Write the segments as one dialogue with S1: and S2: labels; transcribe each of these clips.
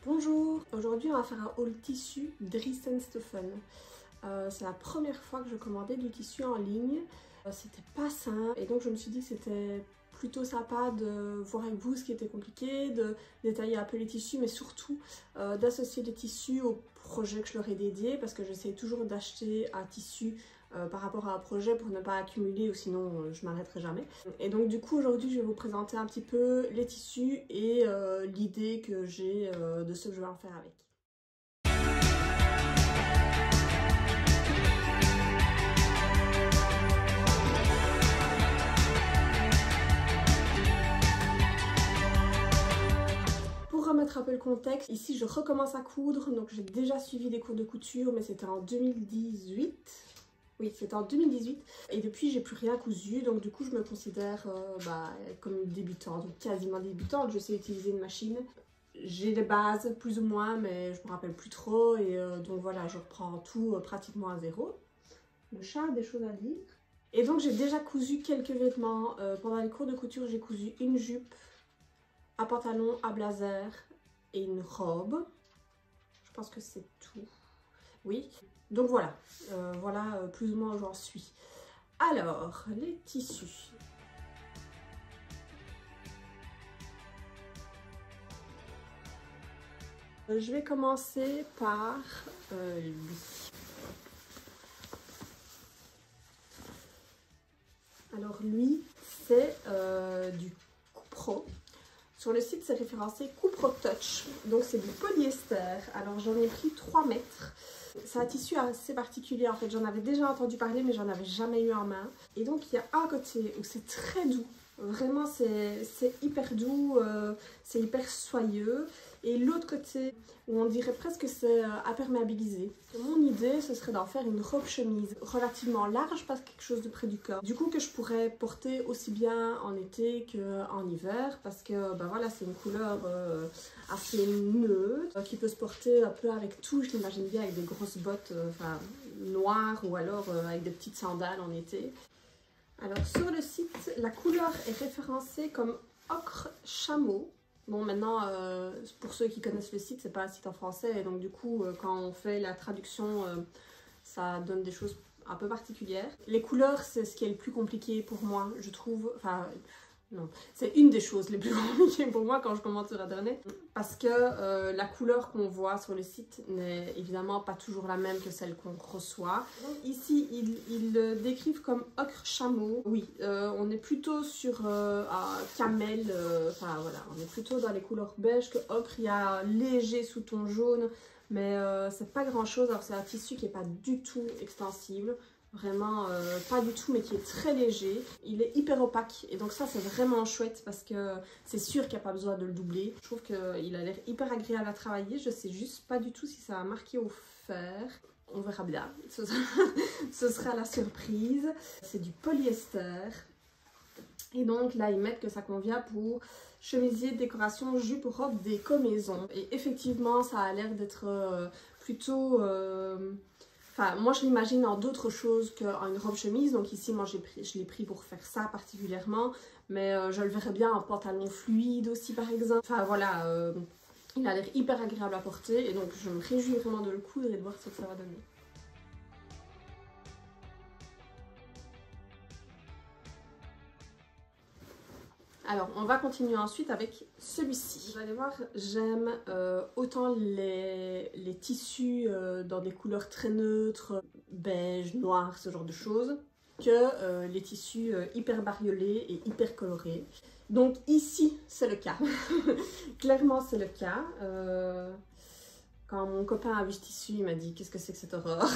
S1: Bonjour, aujourd'hui on va faire un haul tissu Dries & Stephen. C'est la première fois que je commandais du tissu en ligne. C'était pas simple et donc je me suis dit que c'était plutôt sympa de voir avec vous ce qui était compliqué, de détailler un peu les tissus, mais surtout d'associer les tissus au projet que je leur ai dédié, parce que j'essaie toujours d'acheter un tissu par rapport à un projet pour ne pas accumuler ou sinon je m'arrêterai jamais. Et donc du coup aujourd'hui je vais vous présenter un petit peu les tissus et l'idée que j'ai de ce que je vais en faire avec. Pour remettre un peu le contexte, ici je recommence à coudre, donc j'ai déjà suivi des cours de couture mais c'était en 2018. Oui, c'était en 2018 et depuis j'ai plus rien cousu, donc du coup je me considère comme débutante, donc quasiment débutante. Je sais utiliser une machine, j'ai des bases plus ou moins mais je me rappelle plus trop et donc voilà, je reprends tout pratiquement à zéro. Le chat a des choses à dire. Et donc j'ai déjà cousu quelques vêtements. Pendant les cours de couture j'ai cousu une jupe, un pantalon, un blazer et une robe. Je pense que c'est tout. Oui, donc voilà, voilà plus ou moins où j'en suis. Alors, les tissus. Je vais commencer par lui. Alors lui, c'est du Cupro. Sur le site, c'est référencé Cupro Touch. Donc c'est du polyester. Alors j'en ai pris 3 mètres. C'est un tissu assez particulier en fait. J'en avais déjà entendu parler mais j'en avais jamais eu en main. Et donc il y a un côté où c'est très doux. Vraiment c'est hyper doux, c'est hyper soyeux. Et l'autre côté où on dirait presque que c'est imperméabilisé. Mon idée ce serait d'en faire une robe chemise relativement large, pas quelque chose de près du corps. Du coup que je pourrais porter aussi bien en été qu'en hiver, parce que ben voilà, c'est une couleur assez neutre qui peut se porter un peu avec tout. Je l'imagine bien avec des grosses bottes noires ou alors avec des petites sandales en été. Alors sur le site, la couleur est référencée comme ocre chameau. Bon maintenant, pour ceux qui connaissent le site, c'est pas un site en français et donc du coup quand on fait la traduction, ça donne des choses un peu particulières. Les couleurs, c'est ce qui est le plus compliqué pour moi, je trouve. Enfin, non, c'est une des choses les plus compliquées pour moi quand je commande sur internet, parce que la couleur qu'on voit sur le site n'est évidemment pas toujours la même que celle qu'on reçoit. Donc, ici, ils le décrivent comme ocre chameau. Oui, on est plutôt sur un camel, enfin voilà, on est plutôt dans les couleurs beige que ocre. Il y a un léger sous-ton jaune, mais c'est pas grand chose. Alors c'est un tissu qui est pas du tout extensible. Vraiment pas du tout, mais qui est très léger. Il est hyper opaque et donc ça c'est vraiment chouette parce que c'est sûr qu'il n'y a pas besoin de le doubler. Je trouve qu'il a l'air hyper agréable à travailler. Je sais juste pas du tout si ça a marqué au fer. On verra bien. Ce sera la surprise. C'est du polyester. Et donc là ils mettent que ça convient pour chemisier, décoration, jupe, robe, déco maison. Et effectivement ça a l'air d'être plutôt... Enfin, moi je l'imagine en d'autres choses qu'en une robe chemise, donc ici moi je l'ai pris pour faire ça particulièrement, mais je le verrais bien en pantalon fluide aussi par exemple. Enfin voilà, il a l'air hyper agréable à porter et donc je me réjouis vraiment de le coudre et de voir ce que ça va donner. Alors, on va continuer ensuite avec celui-ci. Vous allez voir, j'aime autant les tissus dans des couleurs très neutres, beige, noir, ce genre de choses, que les tissus hyper bariolés et hyper colorés. Donc ici, c'est le cas. Clairement, c'est le cas. Quand mon copain a vu ce tissu, il m'a dit « Qu'est-ce que c'est que cette horreur ?»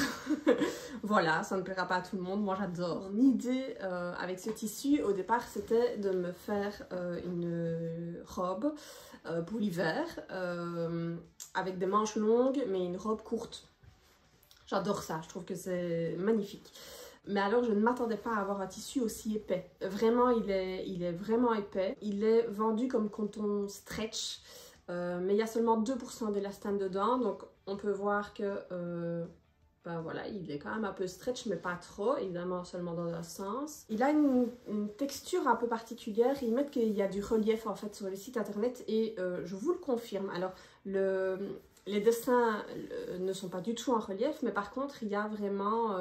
S1: Voilà, ça ne plaira pas à tout le monde, moi j'adore. Mon idée avec ce tissu, au départ, c'était de me faire une robe pour l'hiver, avec des manches longues, mais une robe courte. J'adore ça, je trouve que c'est magnifique. Mais alors, je ne m'attendais pas à avoir un tissu aussi épais. Vraiment, il est vraiment épais. Il est vendu comme coton stretch. Mais il y a seulement 2% d'élastane dedans, donc on peut voir que ben voilà, il est quand même un peu stretch, mais pas trop, évidemment seulement dans un sens. Il a une texture un peu particulière. Ils mettent qu'il y a du relief en fait sur le site internet et je vous le confirme. Alors, les dessins ne sont pas du tout en relief, mais par contre, il y a vraiment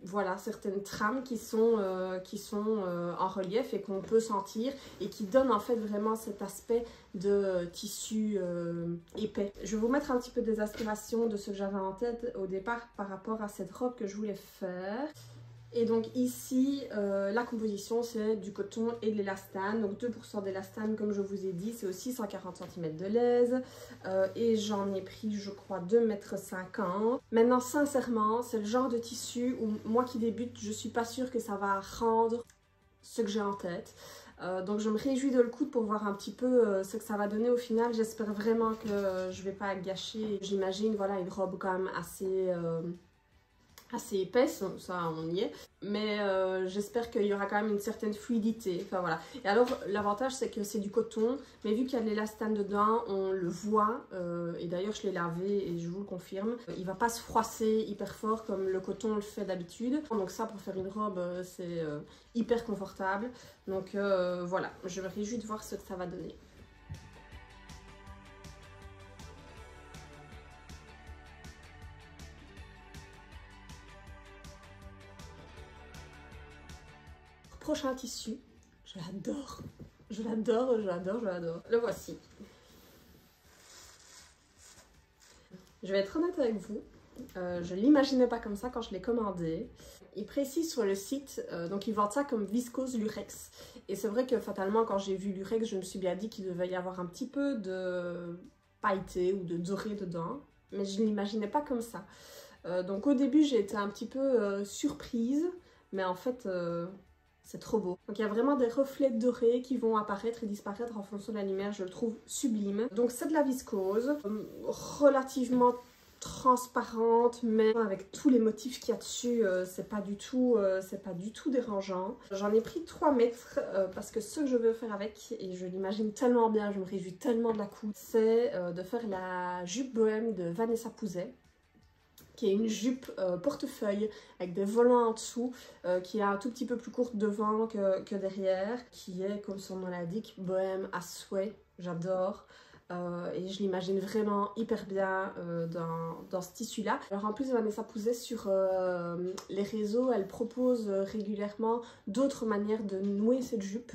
S1: voilà, certaines trames qui sont en relief et qu'on peut sentir et qui donnent en fait vraiment cet aspect de tissu épais. Je vais vous mettre un petit peu des aspirations de ce que j'avais en tête au départ par rapport à cette robe que je voulais faire. Et donc ici, la composition c'est du coton et de l'élastane, donc 2% d'élastane comme je vous ai dit, c'est aussi 140 cm de laise et j'en ai pris je crois 2,50 m. Maintenant sincèrement, c'est le genre de tissu où moi qui débute, je suis pas sûre que ça va rendre ce que j'ai en tête. Donc je me réjouis de le coudre pour voir un petit peu ce que ça va donner au final. J'espère vraiment que je vais pas gâcher, j'imagine, voilà, une robe quand même assez épaisse, ça on y est, mais j'espère qu'il y aura quand même une certaine fluidité, enfin voilà. Et alors l'avantage c'est que c'est du coton, mais vu qu'il y a de l'élastane dedans, on le voit, et d'ailleurs je l'ai lavé et je vous le confirme, il va pas se froisser hyper fort comme le coton le fait d'habitude, donc ça pour faire une robe c'est hyper confortable, donc voilà, je me réjouis de voir ce que ça va donner. Prochain tissu, je l'adore, je l'adore, je l'adore, je l'adore. Le voici. Je vais être honnête avec vous, je ne l'imaginais pas comme ça quand je l'ai commandé. Il précise sur le site, donc ils vendent ça comme viscose lurex. Et c'est vrai que fatalement quand j'ai vu lurex, je me suis bien dit qu'il devait y avoir un petit peu de pailleté ou de doré dedans. Mais je ne l'imaginais pas comme ça. Donc au début j'ai été un petit peu surprise, mais en fait... c'est trop beau. Donc il y a vraiment des reflets dorés qui vont apparaître et disparaître en fonction de la lumière. Je le trouve sublime. Donc c'est de la viscose, relativement transparente, mais avec tous les motifs qu'il y a dessus, c'est pas du tout dérangeant. J'en ai pris 3 mètres parce que ce que je veux faire avec, et je l'imagine tellement bien, je me réjouis tellement de la coudre, c'est de faire la jupe bohème de Vanessa Pouzet, qui est une jupe portefeuille avec des volants en dessous, qui est un tout petit peu plus courte devant que derrière, qui est, comme son nom l'indique, bohème à souhait, j'adore. Et je l'imagine vraiment hyper bien dans ce tissu-là. Alors en plus, Vanessa Pouzet, sur les réseaux, elle propose régulièrement d'autres manières de nouer cette jupe.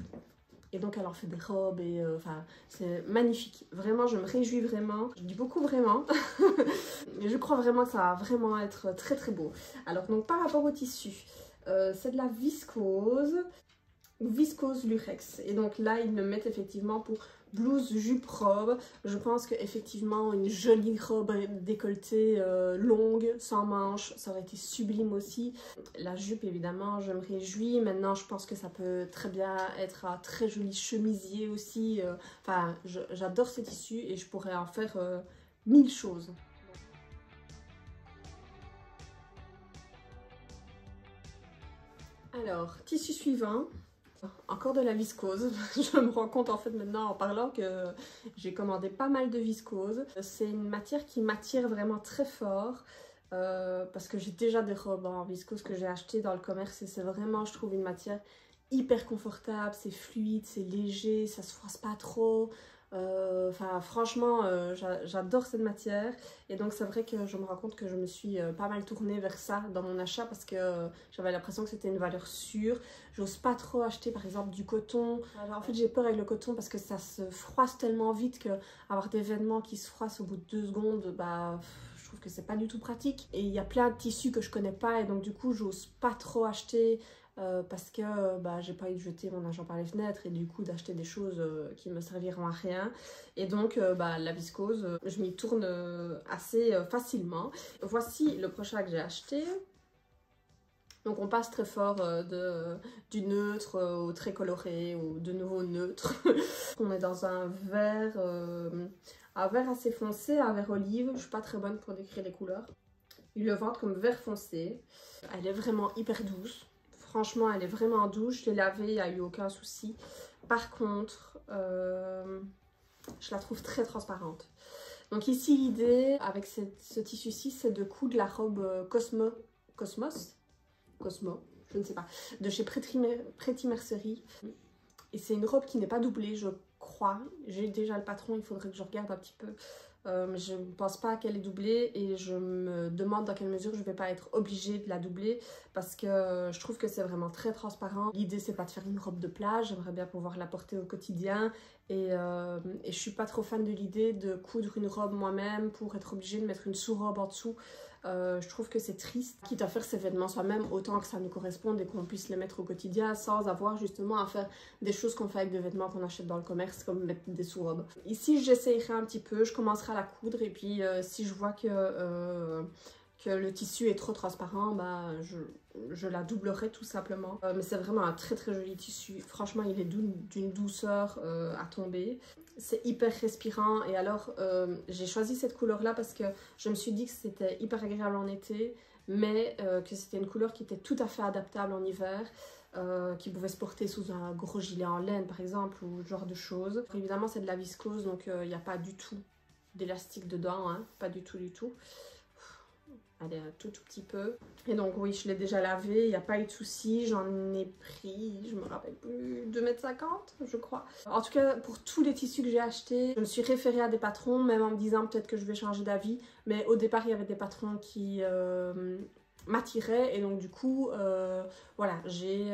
S1: Et donc elle en fait des robes et enfin c'est magnifique. Vraiment je me réjouis vraiment. Je dis beaucoup vraiment. Mais je crois vraiment que ça va vraiment être très très beau. Alors donc par rapport au tissu, c'est de la viscose. Viscose lurex. Et donc là ils me mettent effectivement pour blouse, jupe, robe. Je pense qu'effectivement une jolie robe décolletée longue, sans manches, ça aurait été sublime aussi. La jupe évidemment je me réjouis. Maintenant je pense que ça peut très bien être un très joli chemisier aussi. Enfin j'adore ces tissus et je pourrais en faire 1000 choses. Alors tissu suivant. Encore de la viscose, je me rends compte en fait maintenant en parlant que j'ai commandé pas mal de viscose. C'est une matière qui m'attire vraiment très fort parce que j'ai déjà des robes en viscose que j'ai achetées dans le commerce et c'est vraiment, je trouve, une matière hyper confortable, c'est fluide, c'est léger, ça se froisse pas trop. Enfin franchement j'adore cette matière et donc c'est vrai que je me rends compte que je me suis pas mal tournée vers ça dans mon achat parce que j'avais l'impression que c'était une valeur sûre. J'ose pas trop acheter par exemple du coton. Alors, en fait j'ai peur avec le coton parce que ça se froisse tellement vite que avoir des vêtements qui se froissent au bout de 2 secondes, bah je trouve que c'est pas du tout pratique. Et il y a plein de tissus que je connais pas et donc du coup j'ose pas trop acheter parce que bah, j'ai pas eu de jeter mon argent par les fenêtres et du coup d'acheter des choses qui me serviront à rien. Et donc bah, la viscose, je m'y tourne assez facilement. Voici le prochain que j'ai acheté. Donc on passe très fort du neutre au très coloré ou de nouveau neutre. On est dans un vert assez foncé, un vert olive. Je suis pas très bonne pour décrire les couleurs. Ils le vendent comme vert foncé. Elle est vraiment hyper douce. Franchement, elle est vraiment douce. Je l'ai lavée, il n'y a eu aucun souci. Par contre, je la trouve très transparente. Donc ici l'idée avec ce tissu-ci c'est de coudre la robe Cosmos, je ne sais pas, de chez Pretty Mercerie. Et c'est une robe qui n'est pas doublée, je crois. J'ai déjà le patron, il faudrait que je regarde un petit peu. Mais je ne pense pas qu'elle est doublée et je me demande dans quelle mesure je ne vais pas être obligée de la doubler parce que je trouve que c'est vraiment très transparent. L'idée c'est pas de faire une robe de plage, j'aimerais bien pouvoir la porter au quotidien et je suis pas trop fan de l'idée de coudre une robe moi-même pour être obligée de mettre une sous-robe en dessous. Je trouve que c'est triste, quitte à faire ses vêtements soi-même, autant que ça nous corresponde et qu'on puisse les mettre au quotidien sans avoir justement à faire des choses qu'on fait avec des vêtements qu'on achète dans le commerce, comme mettre des sous-robes. Ici, j'essayerai un petit peu, je commencerai à la coudre et puis si je vois que le tissu est trop transparent, bah, je la doublerai tout simplement. Mais c'est vraiment un très très joli tissu. Franchement, il est d'une douceur à tomber. C'est hyper respirant et alors j'ai choisi cette couleur là parce que je me suis dit que c'était hyper agréable en été mais que c'était une couleur qui était tout à fait adaptable en hiver, qui pouvait se porter sous un gros gilet en laine par exemple ou ce genre de choses. Évidemment c'est de la viscose donc il n'y a pas du tout d'élastique dedans, hein, pas du tout du tout. Allez, un tout petit peu. Et donc oui, je l'ai déjà lavé, il n'y a pas eu de souci. J'en ai pris, je me rappelle plus, 2,50 m je crois. En tout cas, pour tous les tissus que j'ai achetés, je me suis référée à des patrons, même en me disant peut-être que je vais changer d'avis. Mais au départ, il y avait des patrons qui m'attiraient et donc du coup, voilà, j'ai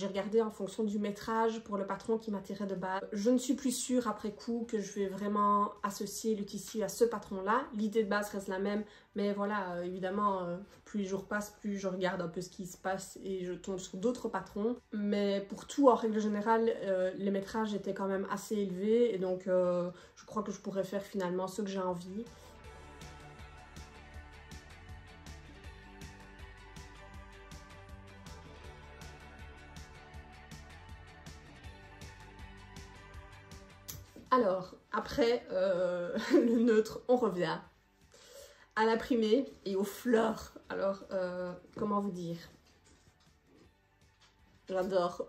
S1: regardé en fonction du métrage pour le patron qui m'attirait de base. Je ne suis plus sûre après coup que je vais vraiment associer le tissu à ce patron-là. L'idée de base reste la même. Mais voilà, évidemment, plus les jours passent, plus je regarde un peu ce qui se passe et je tombe sur d'autres patrons. Mais pour tout, en règle générale, les métrages étaient quand même assez élevés et donc je crois que je pourrais faire finalement ce que j'ai envie. Alors, après le neutre, on revient à l'imprimé et aux fleurs. Alors, comment vous dire? J'adore.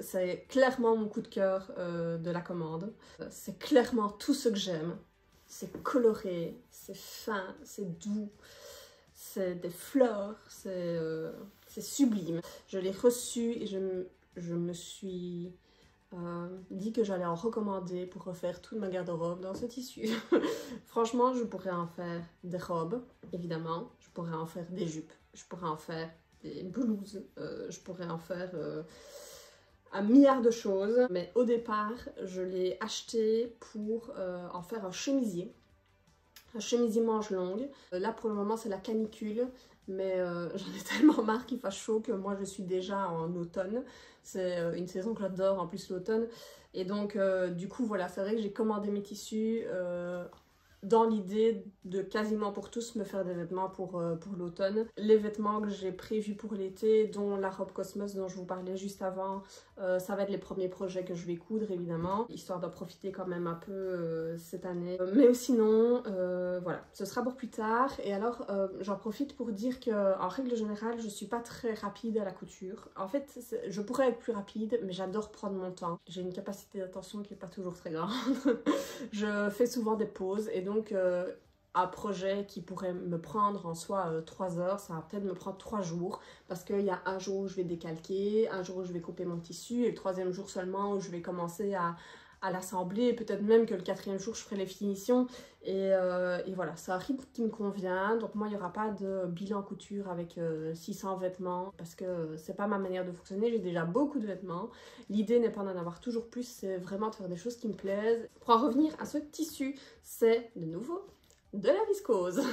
S1: C'est clairement mon coup de cœur de la commande. C'est clairement tout ce que j'aime. C'est coloré, c'est fin, c'est doux, c'est des fleurs, c'est sublime. Je l'ai reçu et je me suis dit que j'allais en recommander pour refaire toute ma garde-robe dans ce tissu. Franchement, je pourrais en faire des robes, évidemment. Je pourrais en faire des jupes. Je pourrais en faire des blouses. Je pourrais en faire un milliard de choses. Mais au départ, je l'ai acheté pour en faire un chemisier. Un chemisier manche longue. Là, pour le moment, c'est la canicule. Mais j'en ai tellement marre qu'il fasse chaud que moi, je suis déjà en automne. C'est une saison que j'adore, en plus l'automne. Et donc, du coup, voilà, c'est vrai que j'ai commandé mes tissus dans l'idée de quasiment pour tous me faire des vêtements pour l'automne. Les vêtements que j'ai prévus pour l'été, dont la robe Cosmos dont je vous parlais juste avant, ça va être les premiers projets que je vais coudre évidemment, histoire d'en profiter quand même un peu cette année. Mais sinon, voilà, ce sera pour plus tard. Et alors, j'en profite pour dire que en règle générale, je suis pas très rapide à la couture. En fait, je pourrais être plus rapide, mais j'adore prendre mon temps. J'ai une capacité d'attention qui est pas toujours très grande. Je fais souvent des pauses et donc un projet qui pourrait me prendre en soi 3 heures, ça va peut-être me prendre 3 jours parce qu'il y a un jour où je vais décalquer, un jour où je vais couper mon tissu et le 3e jour seulement où je vais commencer à l'assembler, peut-être même que le 4e jour je ferai les finitions et voilà, c'est un rythme qui me convient. Donc moi il n'y aura pas de bilan couture avec 600 vêtements parce que c'est pas ma manière de fonctionner, j'ai déjà beaucoup de vêtements. L'idée n'est pas d'en avoir toujours plus, c'est vraiment de faire des choses qui me plaisent. Pour en revenir à ce tissu, c'est de nouveau de la viscose.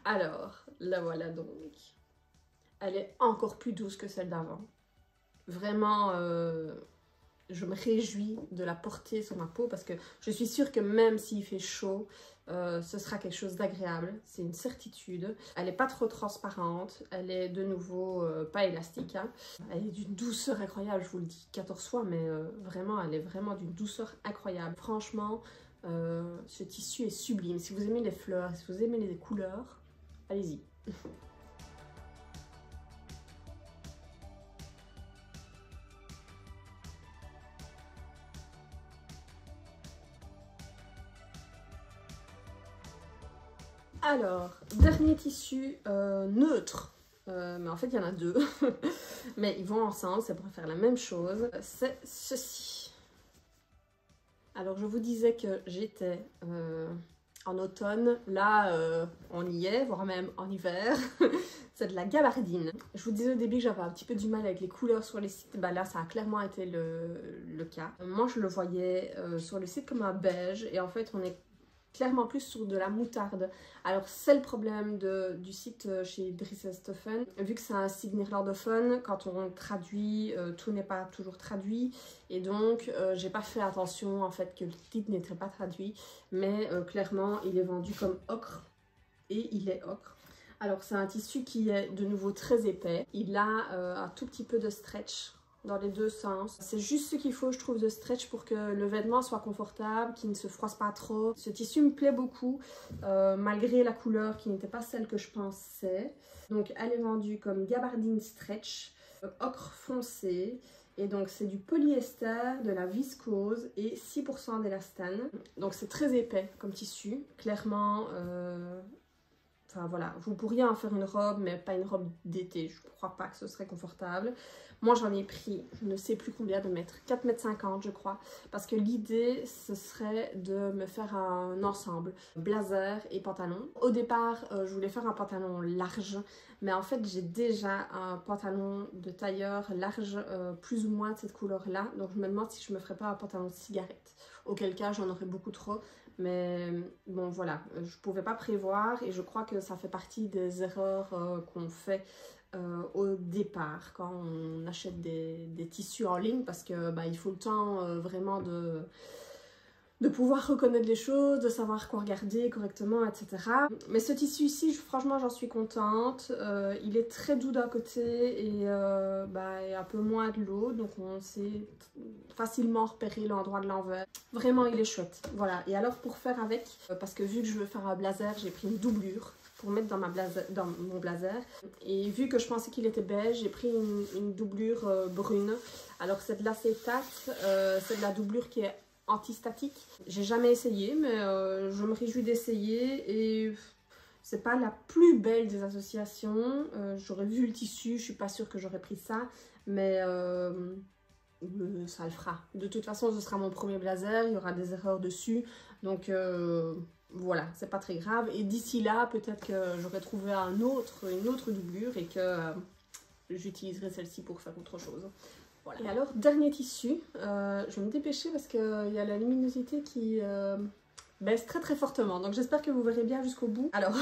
S1: Alors, la voilà donc. Elle est encore plus douce que celle d'avant. Vraiment, je me réjouis de la porter sur ma peau parce que je suis sûre que même s'il fait chaud, ce sera quelque chose d'agréable. C'est une certitude. Elle n'est pas trop transparente. Elle est de nouveau pas élastique. Hein. Elle est d'une douceur incroyable, je vous le dis 14 fois, mais vraiment, elle est vraiment d'une douceur incroyable. Franchement, ce tissu est sublime. Si vous aimez les fleurs, si vous aimez les couleurs, allez-y. Alors, dernier tissu neutre. Mais en fait, il y en a deux. Mais ils vont ensemble, c'est pour faire la même chose. C'est ceci. Alors, je vous disais que j'étais en automne. Là, on y est, voire même en hiver. C'est de la gabardine. Je vous disais au début que j'avais un petit peu du mal avec les couleurs sur les sites. Bah là, ça a clairement été le cas. Moi, je le voyais sur le site comme un beige. Et en fait, on est clairement plus sur de la moutarde. Alors c'est le problème du site chez Dries & Stephen. Vu que c'est un site néerlandophone, quand on traduit, tout n'est pas toujours traduit. Et donc j'ai pas fait attention en fait que le titre n'était pas traduit. Mais clairement il est vendu comme ocre. Et il est ocre. Alors c'est un tissu qui est de nouveau très épais. Il a un tout petit peu de stretch dans les deux sens. C'est juste ce qu'il faut, je trouve, de stretch pour que le vêtement soit confortable, qu'il ne se froisse pas trop. Ce tissu me plaît beaucoup, malgré la couleur qui n'était pas celle que je pensais. Donc elle est vendue comme gabardine stretch, ocre foncé. Et donc c'est du polyester, de la viscose et 6% d'élastane. Donc c'est très épais comme tissu, clairement. Enfin voilà, vous pourriez en faire une robe, mais pas une robe d'été. Je ne crois pas que ce serait confortable. Moi, j'en ai pris, je ne sais plus combien de mètres, 4,50 m je crois. Parce que l'idée, ce serait de me faire un ensemble, blazer et pantalon. Au départ, je voulais faire un pantalon large. Mais en fait, j'ai déjà un pantalon de tailleur large, plus ou moins de cette couleur-là. Donc, je me demande si je me ferais pas un pantalon de cigarette. Auquel cas, j'en aurais beaucoup trop. Mais bon voilà, je pouvais pas prévoir et je crois que ça fait partie des erreurs qu'on fait au départ quand on achète des tissus en ligne parce que bah, il faut le temps vraiment de pouvoir reconnaître les choses, de savoir quoi regarder correctement, etc. Mais ce tissu ici, franchement, j'en suis contente. Il est très doux d'un côté et un peu moins de l'autre, donc on sait facilement repérer l'endroit de l'envers. Vraiment, il est chouette. Voilà, et alors pour faire avec, parce que vu que je veux faire un blazer, j'ai pris une doublure pour mettre dans mon blazer. Et vu que je pensais qu'il était beige, j'ai pris une doublure brune. Alors c'est de l'acétate, c'est de la doublure qui est anti-statique. J'ai jamais essayé, mais je me réjouis d'essayer et c'est pas la plus belle des associations. J'aurais vu le tissu, je suis pas sûre que j'aurais pris ça, mais ça le fera. De toute façon, ce sera mon premier blazer, il y aura des erreurs dessus, donc voilà, c'est pas très grave. Et d'ici là, peut-être que j'aurai trouvé une autre doublure et que j'utiliserai celle-ci pour faire autre chose. Voilà. Et alors, dernier tissu, je vais me dépêcher parce qu'il y a la luminosité qui baisse très très fortement. Donc j'espère que vous verrez bien jusqu'au bout. Alors,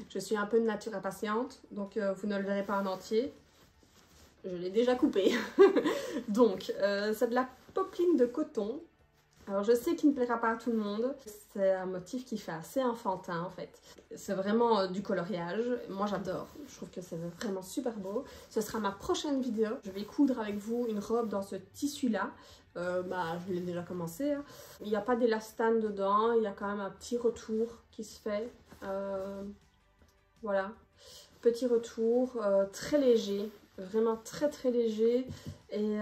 S1: je suis un peu de nature impatiente, donc vous ne le verrez pas en entier. Je l'ai déjà coupé. Donc, c'est de la popeline de coton. Alors je sais qu'il ne plaira pas à tout le monde, c'est un motif qui fait assez enfantin en fait. C'est vraiment du coloriage, moi j'adore, je trouve que c'est vraiment super beau. Ce sera ma prochaine vidéo, je vais coudre avec vous une robe dans ce tissu là. Je l'ai déjà commencé, hein. Il n'y a pas d'élastane dedans, il y a quand même un petit retour qui se fait. Voilà, petit retour, très léger, vraiment très très léger et...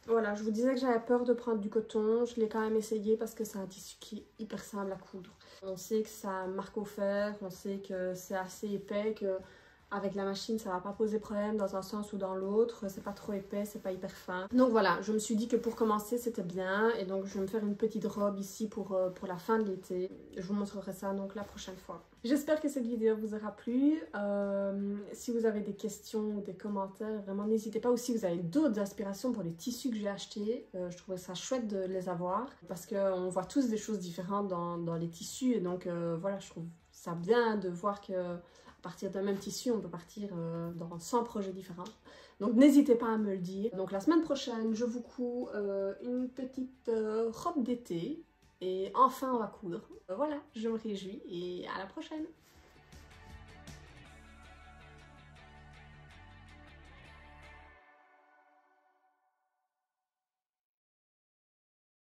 S1: Voilà, je vous disais que j'avais peur de prendre du coton, je l'ai quand même essayé parce que c'est un tissu qui est hyper simple à coudre. On sait que ça marque au fer, on sait que c'est assez épais, que avec la machine ça va pas poser problème dans un sens ou dans l'autre, c'est pas trop épais, c'est pas hyper fin. Donc voilà, je me suis dit que pour commencer c'était bien et donc je vais me faire une petite robe ici pour la fin de l'été. Je vous montrerai ça donc la prochaine fois. J'espère que cette vidéo vous aura plu. Si vous avez des questions ou des commentaires, vraiment n'hésitez pas. Ou si vous avez d'autres inspirations pour les tissus que j'ai achetés, je trouvais ça chouette de les avoir parce qu'on voit tous des choses différentes dans les tissus et donc voilà, je trouve ça bien de voir que à partir d'un même tissu, on peut partir dans 100 projets différents. Donc n'hésitez pas à me le dire. Donc la semaine prochaine, je vous couds une petite robe d'été. Et enfin, on va coudre. Voilà, je me réjouis et à la prochaine!